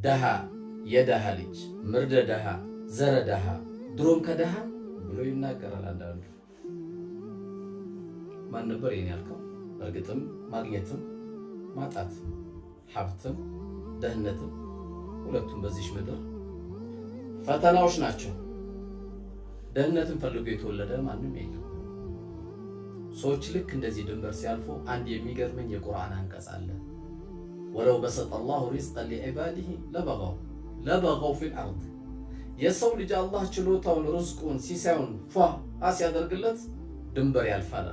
ደሃ የደሃ ልጅ ምርደ ደሃ ዘረ ደሃ ድሮም ከደሃ ብሎ ይናገራል። አንዳንዱ ማን ነበር ይሄን ያልከው? እርግጥም ማግኘትም ማጣት ሀብትም ደህነትም ሁለቱም በዚህ ምድር ፈተናዎች ናቸው። ደህነትን ፈልጎ የተወለደ ማንም የለም። ሰዎች ልክ እንደዚህ ድንበር ሲያልፉ አንድ የሚገርመኝ የቁርአን አንቀጽ አለ። ወለው በሰጠ አላሁ ሪዝቀን ሊዒባዲሂ ለበገው ፊል አርድ። የሰው ልጅ አላህ ችሎታውን ርዝቁን ሲሳዩን ሲያደርግለት ድንበር ያልፋል።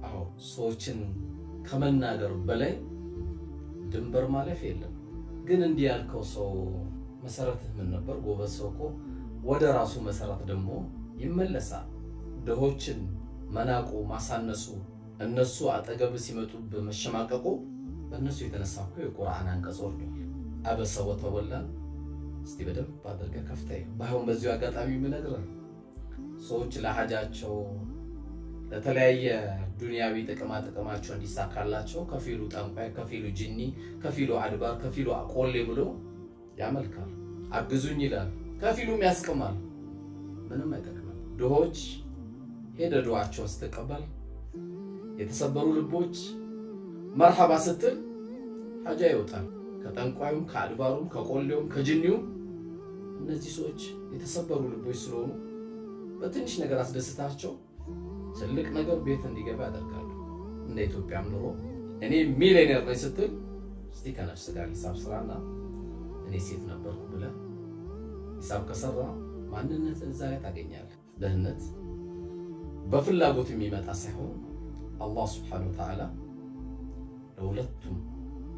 አዎ ሰዎችን ከመናገር በላይ ድንበር ማለፍ የለም። ግን እንዲህ ያልከው ሰው መሰረትህ ምን ነበር? ጎበዝ ሰው እኮ ወደ ራሱ መሰረት ደግሞ ይመለሳል። ድሆችን መናቁ ማሳነሱ እነሱ አጠገብ ሲመጡ በመሸማቀቁ በእነሱ የተነሳ እኮ የቁርአን አንቀጽ ወርዷል። አበሰ ወተወላ እስቲ በደንብ አድርገህ ከፍተህ ባይሆን በዚሁ አጋጣሚ የምነግርህ ሰዎች ለሐጃቸው ለተለያየ ዱንያዊ ጥቅማቸው እንዲሳካላቸው ከፊሉ ጠንቋይ፣ ከፊሉ ጂኒ፣ ከፊሉ አድባር፣ ከፊሉ ቆሌ ብሎ ያመልካል። አግዙኝ ይላል፣ ከፊሉም ያስቀማል። ምንም አይጠቅምም። ድሆች ሄደ ዱዓቸውን ስትቀበል የተሰበሩ ልቦች መርሐባ ስትል ሐጃ ይወጣል። ከጠንቋዩም ከአድባሩም ከቆሌውም ከጂኒውም እነዚህ ሰዎች የተሰበሩ ልቦች ስለሆኑ በትንሽ ነገር አስደስታቸው ትልቅ ነገር ቤት እንዲገባ ያደርጋሉ። እንደ ኢትዮጵያም ኑሮ እኔ ሚሊዮነር ነኝ ስትል እስቲ ከነፍስ ጋር ሂሳብ ስራና እኔ ሴት ነበርኩ ብለህ ሂሳብ ከሰራ ማንነት እዛ ላይ ታገኛለህ። ደህነት በፍላጎት የሚመጣ ሳይሆን አላህ ሱብሓነሁ ወተዓላ ለሁለቱም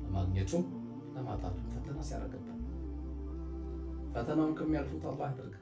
ለማግኘቱም ለማጣቱም ፈተና ሲያደርግብን ፈተናውን ከሚያልፉት አላህ ያድርግ።